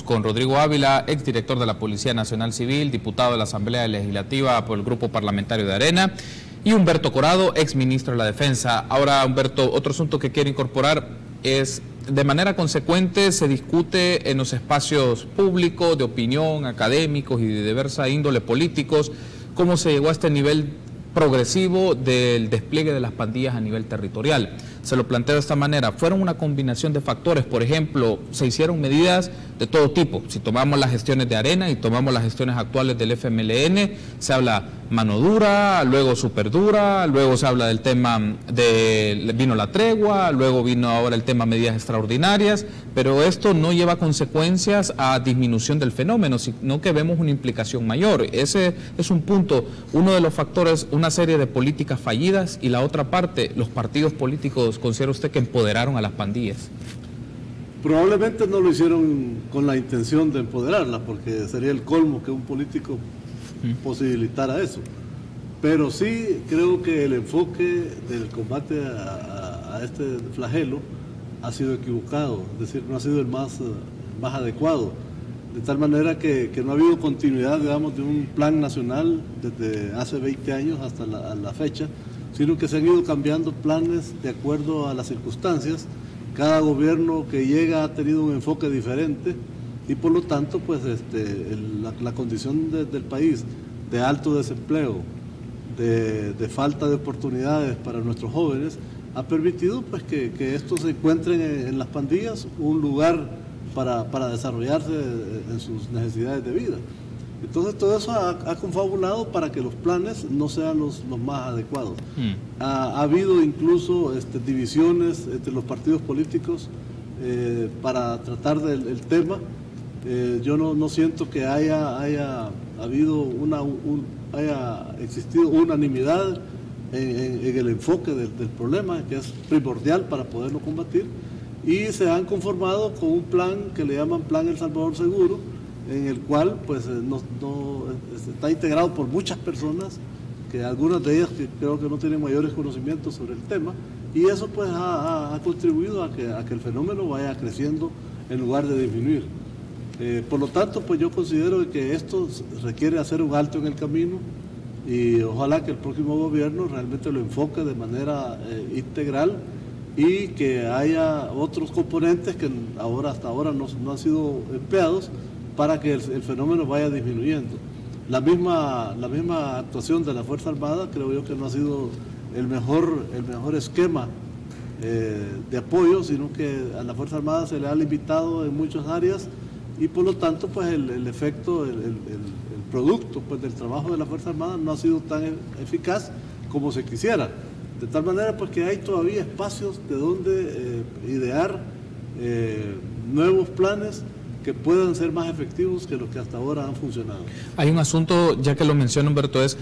Con Rodrigo Ávila, exdirector de la Policía Nacional Civil, diputado de la Asamblea Legislativa por el Grupo Parlamentario de Arena, y Humberto Corado, exministro de la Defensa. Ahora, Humberto, otro asunto que quiero incorporar es, de manera consecuente, se discute en los espacios públicos, de opinión, académicos y de diversa índole políticos, cómo se llegó a este nivel progresivo del despliegue de las pandillas a nivel territorial. Se lo planteo de esta manera: fueron una combinación de factores. Por ejemplo, se hicieron medidas de todo tipo. Si tomamos las gestiones de Arena y tomamos las gestiones actuales del FMLN, se habla mano dura, luego súper dura, luego se habla del tema vino la tregua, luego vino ahora el tema medidas extraordinarias, pero esto no lleva consecuencias a disminución del fenómeno, sino que vemos una implicación mayor. Ese es un punto, uno de los factores, una serie de políticas fallidas, y la otra parte, los partidos políticos, ¿considera usted que empoderaron a las pandillas? Probablemente no lo hicieron con la intención de empoderarlas, porque sería el colmo que un político posibilitara eso. Pero sí creo que el enfoque del combate a este flagelo ha sido equivocado, es decir, no ha sido el más adecuado, de tal manera que no ha habido continuidad, digamos, de un plan nacional desde hace 20 años hasta la fecha, sino que se han ido cambiando planes de acuerdo a las circunstancias. Cada gobierno que llega ha tenido un enfoque diferente y por lo tanto pues la condición del país de alto desempleo, de falta de oportunidades para nuestros jóvenes, ha permitido pues que estos se encuentren en las pandillas un lugar para desarrollarse en sus necesidades de vida. Entonces todo eso ha confabulado para que los planes no sean los más adecuados. Ha habido incluso divisiones entre los partidos políticos para tratar del tema. Yo no siento que haya existido unanimidad en el enfoque del problema, que es primordial para poderlo combatir, y se han conformado con un plan que le llaman Plan El Salvador Seguro, en el cual pues está integrado por muchas personas, que algunas de ellas que creo que no tienen mayores conocimientos sobre el tema, y eso pues ha contribuido a que el fenómeno vaya creciendo en lugar de disminuir. Por lo tanto, pues yo considero que esto requiere hacer un alto en el camino, y ojalá que el próximo gobierno realmente lo enfoque de manera integral, y que haya otros componentes que hasta ahora no han sido empleados para que el fenómeno vaya disminuyendo. La misma actuación de la Fuerza Armada creo yo que no ha sido el mejor esquema de apoyo, sino que a la Fuerza Armada se le ha limitado en muchas áreas, y por lo tanto pues el efecto, el producto pues del trabajo de la Fuerza Armada no ha sido tan eficaz como se quisiera. De tal manera pues que hay todavía espacios de donde idear nuevos planes que puedan ser más efectivos que los que hasta ahora han funcionado. Hay un asunto, ya que lo menciona Humberto, es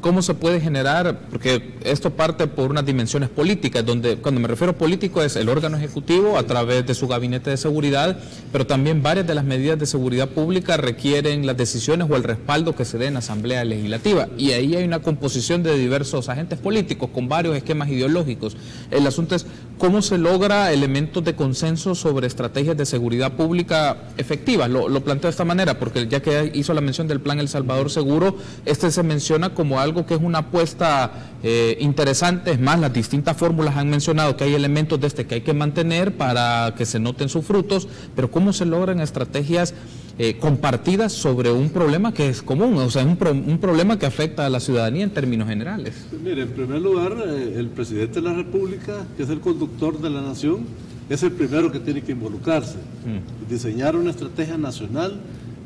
cómo se puede generar, porque esto parte por unas dimensiones políticas, donde cuando me refiero a político es el órgano ejecutivo a través de su gabinete de seguridad, pero también varias de las medidas de seguridad pública requieren las decisiones o el respaldo que se dé en la Asamblea Legislativa, y ahí hay una composición de diversos agentes políticos con varios esquemas ideológicos. El asunto es cómo se logra elementos de consenso sobre estrategias de seguridad pública efectivas. Lo planteo de esta manera porque ya que hizo la mención del Plan El Salvador Seguro, se menciona como algo que es una apuesta interesante. Es más, las distintas fórmulas han mencionado que hay elementos que hay que mantener para que se noten sus frutos, pero cómo se logran estrategias compartidas sobre un problema que es común, o sea, un problema que afecta a la ciudadanía en términos generales. Mire, en primer lugar, el presidente de la República, que es el conductor de la nación, es el primero que tiene que involucrarse, diseñar una estrategia nacional,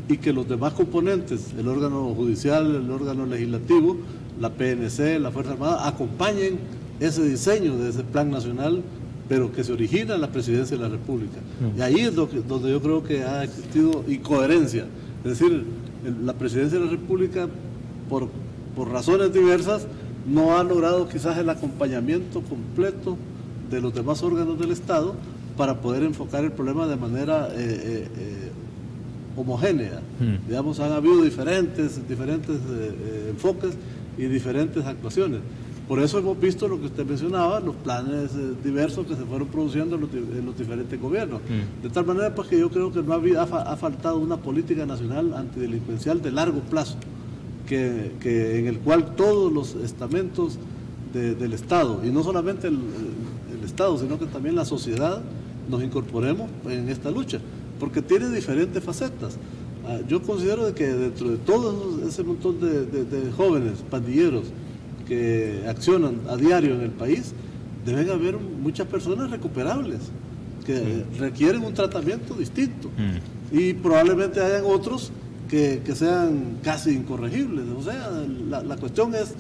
y que los demás componentes, el órgano judicial, el órgano legislativo, la PNC, la Fuerza Armada, acompañen ese diseño de ese plan nacional, pero que se origina en la Presidencia de la República. Y ahí es donde yo creo que ha existido incoherencia. Es decir, la Presidencia de la República, por razones diversas, no ha logrado quizás el acompañamiento completo de los demás órganos del Estado para poder enfocar el problema de manera homogénea. Digamos, han habido diferentes enfoques y diferentes actuaciones. Por eso hemos visto lo que usted mencionaba, los planes diversos que se fueron produciendo en los diferentes gobiernos. De tal manera pues que yo creo que no ha faltado una política nacional antidelincuencial de largo plazo, en el cual todos los estamentos del Estado, y no solamente el Estado, sino que también la sociedad, nos incorporemos en esta lucha, porque tiene diferentes facetas. Yo considero de que dentro de todo ese montón de jóvenes pandilleros que accionan a diario en el país, deben haber muchas personas recuperables que requieren un tratamiento distinto, y probablemente hayan otros que sean casi incorregibles. O sea, la cuestión es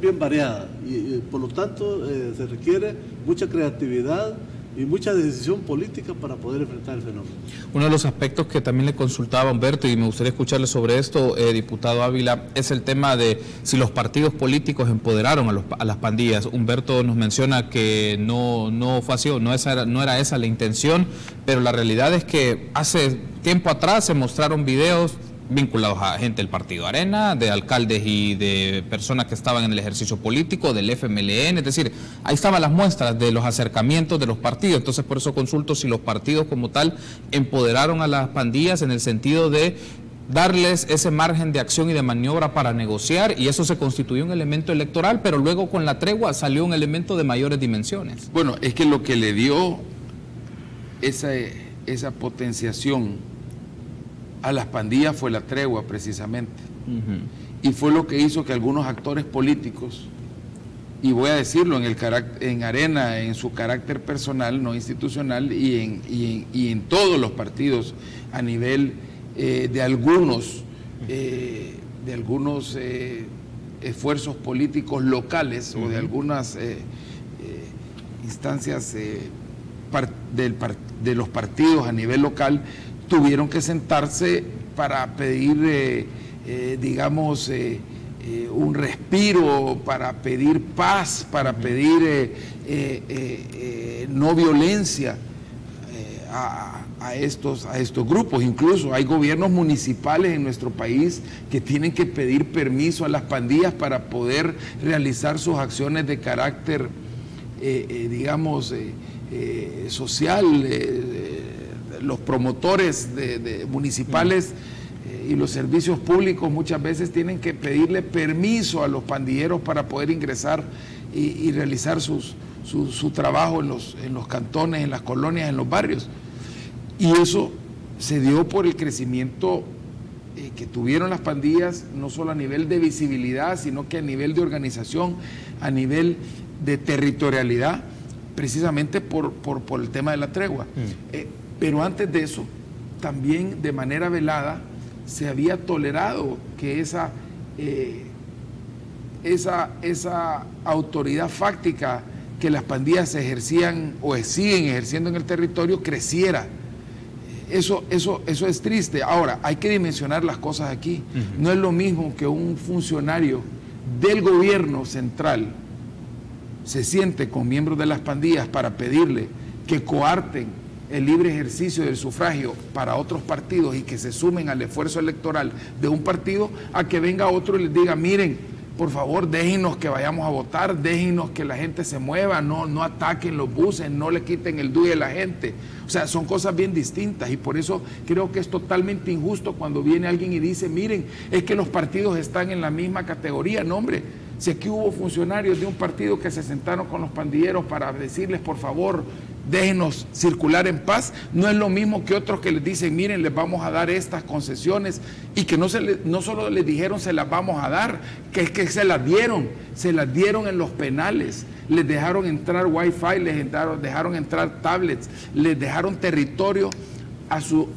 bien variada y por lo tanto se requiere mucha creatividad y mucha decisión política para poder enfrentar el fenómeno. Uno de los aspectos que también le consultaba a Humberto, y me gustaría escucharle sobre esto, diputado Ávila, es el tema de si los partidos políticos empoderaron a las pandillas. Humberto nos menciona que no fue así, no era esa la intención, pero la realidad es que hace tiempo atrás se mostraron videos vinculados a gente del Partido Arena, de alcaldes y de personas que estaban en el ejercicio político, del FMLN, es decir, ahí estaban las muestras de los acercamientos de los partidos. Entonces por eso consulto si los partidos como tal empoderaron a las pandillas en el sentido de darles ese margen de acción y de maniobra para negociar, y eso se constituyó un elemento electoral, pero luego con la tregua salió un elemento de mayores dimensiones. Bueno, es que lo que le dio esa potenciación a las pandillas fue la tregua, precisamente. Y fue lo que hizo que algunos actores políticos, y voy a decirlo en Arena, en su carácter personal, no institucional, y en todos los partidos, a nivel de algunos esfuerzos políticos locales o de algunas instancias de los partidos a nivel local, tuvieron que sentarse para pedir, digamos, un respiro, para pedir paz, para pedir no violencia a estos grupos. Incluso hay gobiernos municipales en nuestro país que tienen que pedir permiso a las pandillas para poder realizar sus acciones de carácter, digamos, social. Los promotores municipales y los servicios públicos muchas veces tienen que pedirle permiso a los pandilleros para poder ingresar y realizar su trabajo en los cantones, en las colonias, en los barrios. Y eso se dio por el crecimiento que tuvieron las pandillas, no solo a nivel de visibilidad, sino que a nivel de organización, a nivel de territorialidad, precisamente por el tema de la tregua. Pero antes de eso, también de manera velada, se había tolerado que esa autoridad fáctica que las pandillas ejercían o siguen ejerciendo en el territorio creciera. Eso es triste. Ahora, hay que dimensionar las cosas aquí. No es lo mismo que un funcionario del gobierno central se siente con miembros de las pandillas para pedirle que coarten el libre ejercicio del sufragio para otros partidos y que se sumen al esfuerzo electoral de un partido, a que venga otro y les diga: miren, por favor, déjenos que vayamos a votar, déjenos que la gente se mueva, no ataquen los buses, no le quiten el DUI a la gente. O sea, son cosas bien distintas, y por eso creo que es totalmente injusto cuando viene alguien y dice: miren, es que los partidos están en la misma categoría. No, hombre, si aquí hubo funcionarios de un partido que se sentaron con los pandilleros para decirles: por favor, déjenos circular en paz, no es lo mismo que otros que les dicen: miren, les vamos a dar estas concesiones, y que no solo les dijeron se las vamos a dar, que es que se las dieron en los penales, les dejaron entrar wifi, les dejaron entrar tablets, les dejaron territorio a su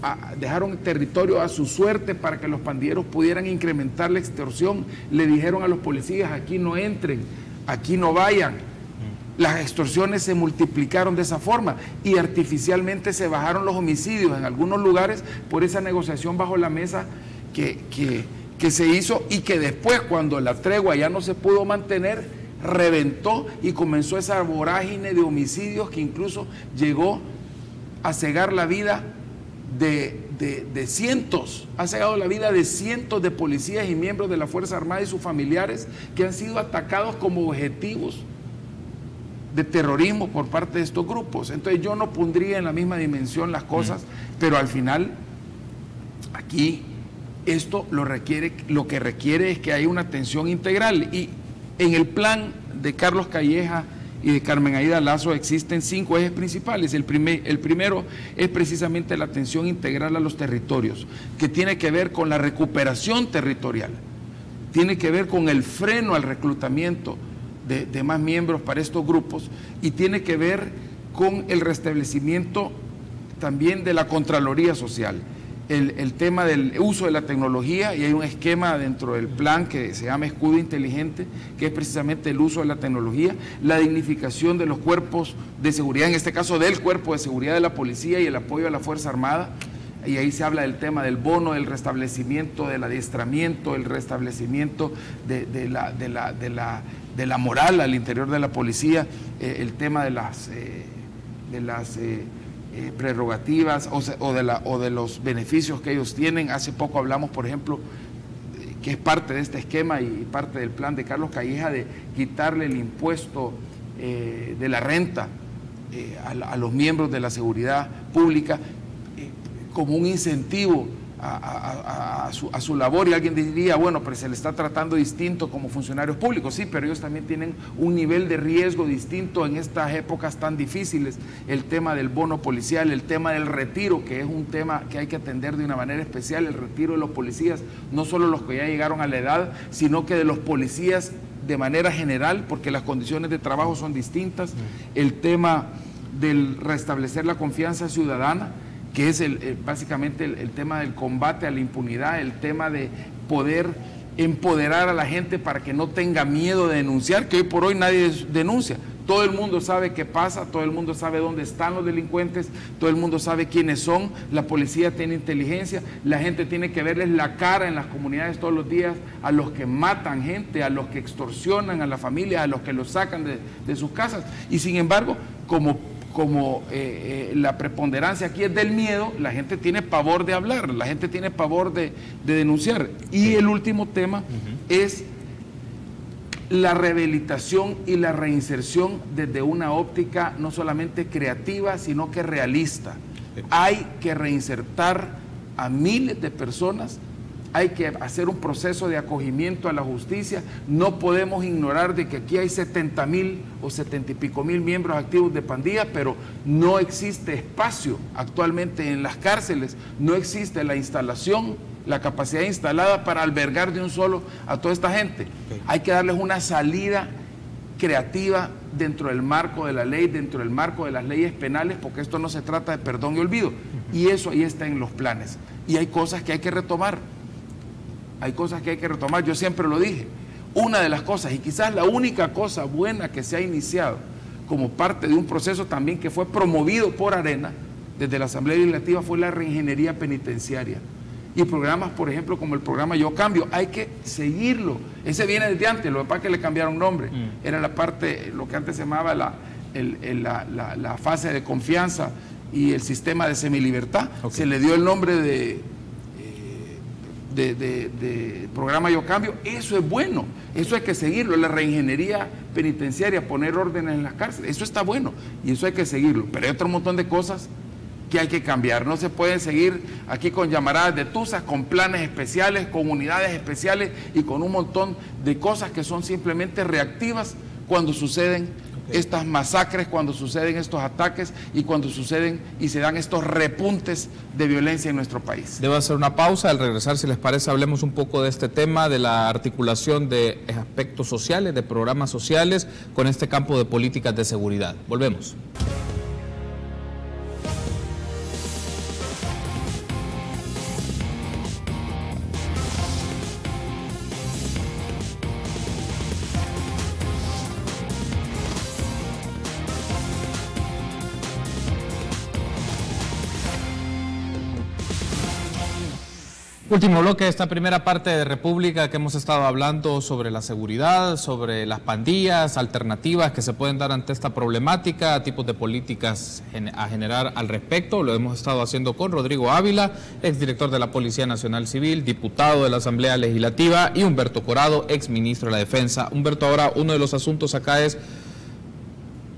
suerte para que los pandilleros pudieran incrementar la extorsión. Le dijeron a los policías: aquí no entren, aquí no vayan. Las extorsiones se multiplicaron de esa forma, y artificialmente se bajaron los homicidios en algunos lugares por esa negociación bajo la mesa que se hizo, y que después, cuando la tregua ya no se pudo mantener, reventó y comenzó esa vorágine de homicidios que incluso llegó a cegar la vida de de cientos, ha cegado la vida de cientos de policías y miembros de la Fuerza Armada y sus familiares que han sido atacados como objetivos de terrorismo por parte de estos grupos. Entonces yo no pondría en la misma dimensión las cosas, pero al final aquí esto lo que requiere es que haya una atención integral, y en el plan de Carlos Calleja y de Carmen Aida Lazo existen 5 ejes principales. El primero es precisamente la atención integral a los territorios, que tiene que ver con la recuperación territorial, tiene que ver con el freno al reclutamiento de más miembros para estos grupos, y tiene que ver con el restablecimiento también de la Contraloría Social. El tema del uso de la tecnología, y hay un esquema dentro del plan que se llama Escudo Inteligente, que es precisamente el uso de la tecnología, la dignificación de los cuerpos de seguridad, en este caso del cuerpo de seguridad de la policía, y el apoyo a la Fuerza Armada, y ahí se habla del tema del bono, del restablecimiento del adiestramiento, el restablecimiento de la moral al interior de la policía, el tema de las prerrogativas o de los beneficios que ellos tienen. Hace poco hablamos, por ejemplo, que es parte de este esquema y parte del plan de Carlos Calleja, de quitarle el impuesto de la renta a los miembros de la seguridad pública como un incentivo a su labor. Y alguien diría, bueno, pero se le está tratando distinto como funcionarios públicos. Sí, pero ellos también tienen un nivel de riesgo distinto en estas épocas tan difíciles. El tema del bono policial, el tema del retiro, que es un tema que hay que atender de una manera especial, el retiro de los policías, no solo los que ya llegaron a la edad, sino que de los policías de manera general, porque las condiciones de trabajo son distintas. El tema del restablecer la confianza ciudadana, que es básicamente el tema del combate a la impunidad, el tema de poder empoderar a la gente para que no tenga miedo de denunciar, que hoy por hoy nadie denuncia. Todo el mundo sabe qué pasa, todo el mundo sabe dónde están los delincuentes, todo el mundo sabe quiénes son, la policía tiene inteligencia, la gente tiene que verles la cara en las comunidades todos los días a los que matan gente, a los que extorsionan a la familia, a los que los sacan de sus casas. Y sin embargo, como la preponderancia aquí es del miedo, la gente tiene pavor de hablar, la gente tiene pavor de denunciar. Y el último tema es la rehabilitación y la reinserción desde una óptica no solamente creativa, sino que realista. Hay que reinsertar a miles de personas, hay que hacer un proceso de acogimiento a la justicia. No podemos ignorar de que aquí hay 70,000 o 70 y pico mil miembros activos de pandillas, pero no existe espacio actualmente en las cárceles, no existe la instalación, la capacidad instalada para albergar de un solo a toda esta gente. Hay que darles una salida creativa dentro del marco de la ley, dentro del marco de las leyes penales, porque esto no se trata de perdón y olvido, y eso ahí está en los planes. Y hay cosas que hay que retomar. Hay cosas que hay que retomar, yo siempre lo dije. Una de las cosas, y quizás la única cosa buena que se ha iniciado como parte de un proceso también que fue promovido por Arena desde la Asamblea Legislativa, fue la reingeniería penitenciaria. Y programas, por ejemplo, como el programa Yo Cambio, hay que seguirlo. Ese viene desde antes, lo que pasa es que le cambiaron nombre. Era la parte, lo que antes se llamaba la fase de confianza y el sistema de semilibertad. Se le dio el nombre de programa Yo Cambio. Eso es bueno, eso hay que seguirlo. La reingeniería penitenciaria, poner órdenes en las cárceles, eso está bueno y eso hay que seguirlo, pero hay otro montón de cosas que hay que cambiar. No se pueden seguir aquí con llamaradas de tuzas, con planes especiales, con unidades especiales y con un montón de cosas que son simplemente reactivas cuando suceden estas masacres, cuando suceden estos ataques y cuando suceden y se dan estos repuntes de violencia en nuestro país. Debo hacer una pausa. Al regresar, si les parece, hablemos un poco de este tema, de la articulación de aspectos sociales, de programas sociales con este campo de políticas de seguridad. Volvemos. Último bloque de esta primera parte de República, que hemos estado hablando sobre la seguridad, sobre las pandillas, alternativas que se pueden dar ante esta problemática, tipos de políticas a generar al respecto. Lo hemos estado haciendo con Rodrigo Ávila, exdirector de la Policía Nacional Civil, diputado de la Asamblea Legislativa, y Humberto Corado, exministro de la Defensa. Humberto, ahora uno de los asuntos acá es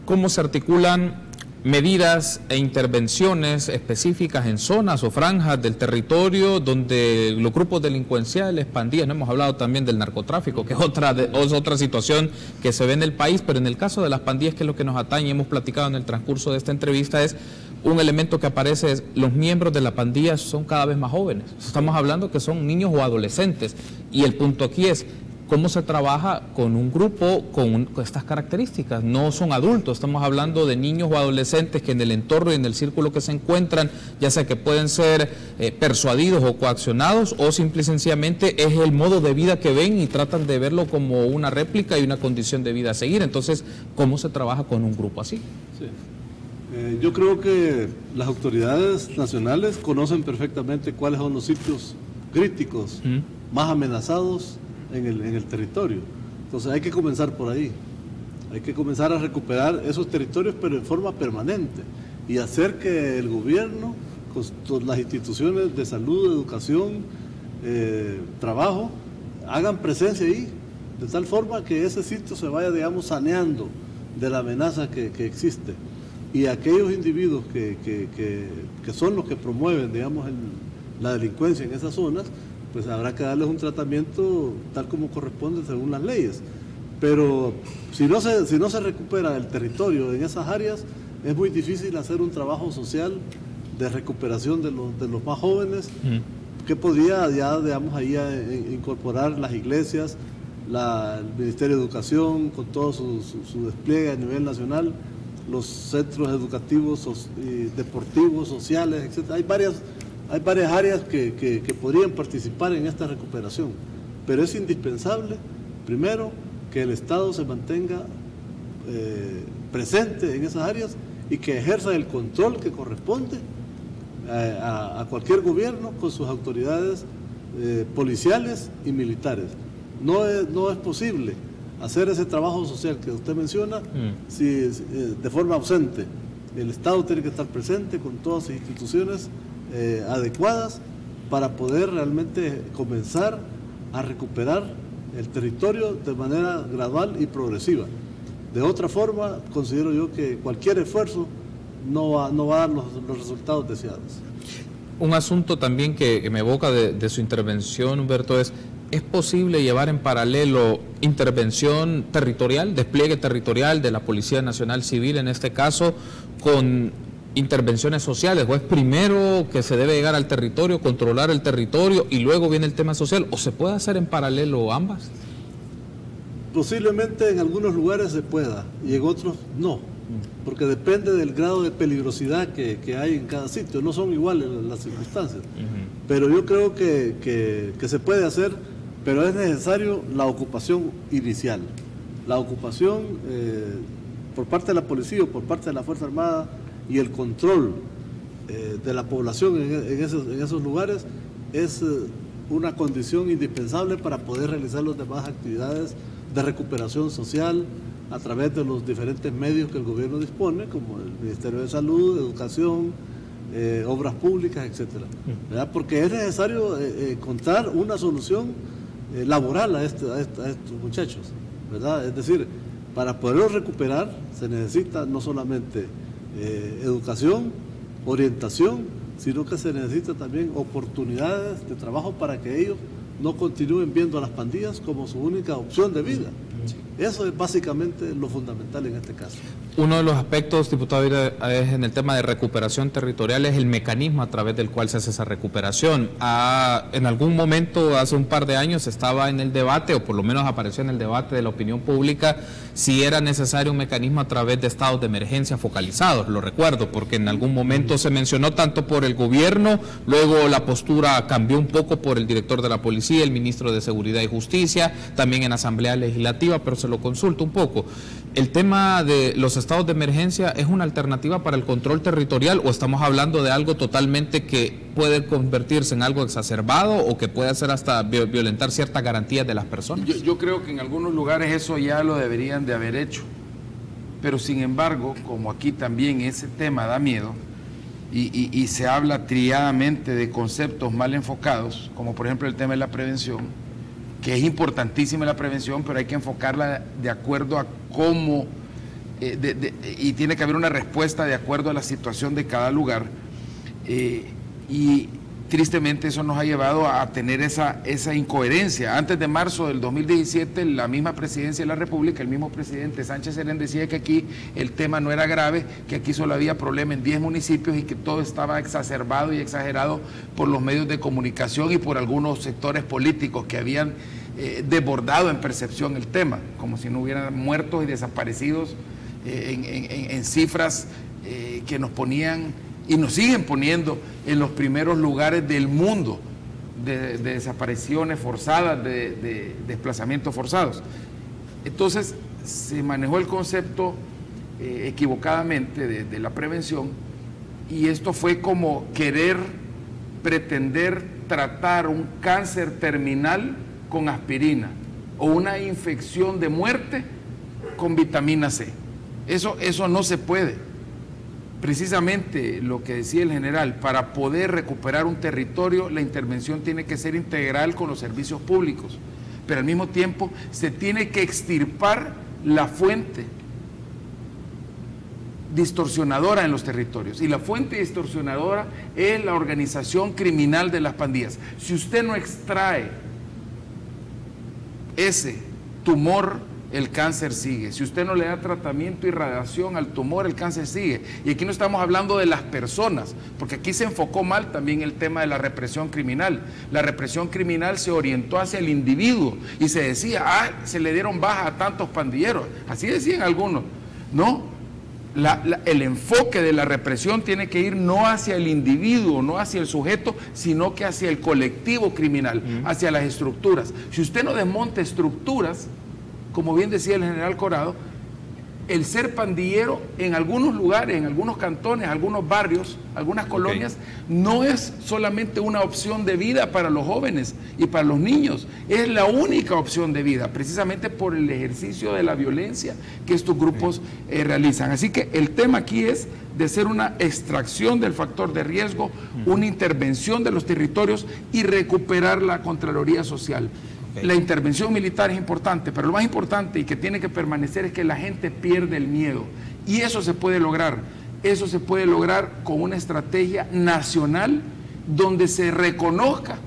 cómo se articulan medidas e intervenciones específicas en zonas o franjas del territorio donde los grupos delincuenciales, pandillas, no hemos hablado también del narcotráfico, que es otra situación que se ve en el país, pero en el caso de las pandillas, que es lo que nos atañe, hemos platicado en el transcurso de esta entrevista, es un elemento que aparece, es los miembros de la pandilla son cada vez más jóvenes. Estamos hablando que son niños o adolescentes, y el punto aquí es cómo se trabaja con un grupo con estas características. No son adultos, estamos hablando de niños o adolescentes que en el entorno y en el círculo que se encuentran, ya sea que pueden ser persuadidos o coaccionados, o simple y sencillamente es el modo de vida que ven y tratan de verlo como una réplica y una condición de vida a seguir. Entonces, ¿cómo se trabaja con un grupo así? Sí. Yo creo que las autoridades nacionales conocen perfectamente cuáles son los sitios críticos más amenazados en el territorio. Entonces hay que comenzar por ahí. Hay que comenzar a recuperar esos territorios, pero en forma permanente, y hacer que el gobierno, con las instituciones de salud, educación, trabajo, hagan presencia ahí, de tal forma que ese sitio se vaya, digamos, saneando de la amenaza que existe. Y aquellos individuos que son los que promueven, digamos, la delincuencia en esas zonas, pues habrá que darles un tratamiento tal como corresponde según las leyes. Pero si no se recupera el territorio en esas áreas, es muy difícil hacer un trabajo social de recuperación de los más jóvenes, que podría ya, digamos, ahí incorporar las iglesias, el Ministerio de Educación, con todo su despliegue a nivel nacional, los centros educativos, deportivos, sociales, etc. Hay varias áreas que podrían participar en esta recuperación, pero es indispensable, primero, que el Estado se mantenga presente en esas áreas y que ejerza el control que corresponde a cualquier gobierno con sus autoridades policiales y militares. No es posible hacer ese trabajo social que usted menciona de forma ausente. El Estado tiene que estar presente con todas sus instituciones adecuadas para poder realmente comenzar a recuperar el territorio de manera gradual y progresiva. De otra forma, considero yo que cualquier esfuerzo no va a dar los resultados deseados. Un asunto también que me evoca de su intervención, Humberto, ¿es posible llevar en paralelo intervención territorial, despliegue territorial de la Policía Nacional Civil en este caso, con intervenciones sociales? ¿O es primero que se debe llegar al territorio, controlar el territorio y luego viene el tema social? ¿O se puede hacer en paralelo ambas? Posiblemente en algunos lugares se pueda y en otros no, porque depende del grado de peligrosidad que hay en cada sitio. No son iguales las circunstancias, pero yo creo que se puede hacer, pero es necesario la ocupación inicial, la ocupación por parte de la policía o por parte de la Fuerza Armada, y el control de la población en esos lugares es una condición indispensable para poder realizar las demás actividades de recuperación social a través de los diferentes medios que el gobierno dispone, como el Ministerio de Salud, Educación, Obras Públicas, etcétera, ¿verdad? Porque es necesario encontrar una solución laboral a estos muchachos, ¿verdad? Es decir, para poderlos recuperar se necesita no solamente educación, orientación, sino que se necesita también oportunidades de trabajo para que ellos no continúen viendo a las pandillas como su única opción de vida. Eso es básicamente lo fundamental en este caso. Uno de los aspectos, diputado, es en el tema de recuperación territorial, es el mecanismo a través del cual se hace esa recuperación. En algún momento, hace un par de años, estaba en el debate, o por lo menos apareció en el debate de la opinión pública, si era necesario un mecanismo a través de estados de emergencia focalizados. Lo recuerdo, porque en algún momento se mencionó tanto por el gobierno, luego la postura cambió un poco por el director de la policía, el ministro de Seguridad y Justicia, también en Asamblea Legislativa, pero se lo consulto un poco. ¿El tema de los estados de emergencia es una alternativa para el control territorial o estamos hablando de algo totalmente que puede convertirse en algo exacerbado o que puede hacer hasta violentar ciertas garantías de las personas? Yo creo que en algunos lugares eso ya lo deberían de haber hecho, pero sin embargo, como aquí también ese tema da miedo y se habla triadamente de conceptos mal enfocados, como por ejemplo el tema de la prevención, que es importantísima la prevención, pero hay que enfocarla de acuerdo a cómo, y tiene que haber una respuesta de acuerdo a la situación de cada lugar, y tristemente eso nos ha llevado a tener esa incoherencia. Antes de marzo del 2017, la misma presidencia de la República, el mismo presidente Sánchez Serén decía que aquí el tema no era grave, que aquí solo había problema en 10 municipios y que todo estaba exacerbado y exagerado por los medios de comunicación y por algunos sectores políticos que habían desbordado en percepción el tema, como si no hubieran muertos y desaparecidos en cifras que nos ponían y nos siguen poniendo en los primeros lugares del mundo de desapariciones forzadas, de desplazamientos forzados. Entonces se manejó el concepto equivocadamente de la prevención, y esto fue como pretender tratar un cáncer terminal con aspirina o una infección de muerte con vitamina C. Eso no se puede. Precisamente lo que decía el general, para poder recuperar un territorio, la intervención tiene que ser integral con los servicios públicos, pero al mismo tiempo se tiene que extirpar la fuente distorsionadora en los territorios, y la fuente distorsionadora es la organización criminal de las pandillas. Si usted no extrae ese tumor, el cáncer sigue. Si usted no le da tratamiento y radiación al tumor, el cáncer sigue. Y aquí no estamos hablando de las personas, porque aquí se enfocó mal también el tema de la represión criminal. La represión criminal se orientó hacia el individuo y se decía, se le dieron baja a tantos pandilleros. Así decían algunos. No, el enfoque de la represión tiene que ir no hacia el individuo, no hacia el sujeto, sino que hacia el colectivo criminal, hacia las estructuras. Si usted no desmonta estructuras, como bien decía el general Corado, el ser pandillero en algunos lugares, en algunos cantones, algunos barrios, algunas colonias, no es solamente una opción de vida para los jóvenes y para los niños, es la única opción de vida, precisamente por el ejercicio de la violencia que estos grupos realizan. Así que el tema aquí es de ser una extracción del factor de riesgo, una intervención de los territorios y recuperar la Contraloría Social. La intervención militar es importante, pero lo más importante y que tiene que permanecer es que la gente pierde el miedo. Y eso se puede lograr. Eso se puede lograr con una estrategia nacional donde se reconozca,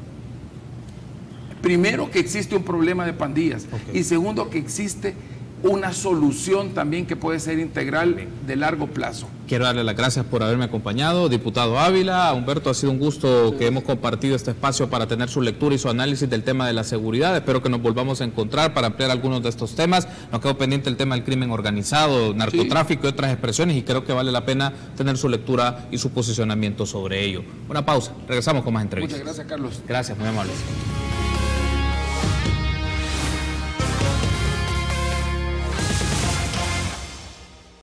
primero, que existe un problema de pandillas, y segundo, que existe una solución también que puede ser integral de largo plazo. Quiero darle las gracias por haberme acompañado, diputado Ávila. Humberto, ha sido un gusto que hemos compartido este espacio para tener su lectura y su análisis del tema de la seguridad. Espero que nos volvamos a encontrar para ampliar algunos de estos temas. Nos quedó pendiente el tema del crimen organizado, narcotráfico y otras expresiones, y creo que vale la pena tener su lectura y su posicionamiento sobre ello. Una pausa, regresamos con más entrevistas. Muchas gracias, Carlos. Gracias, muy amables.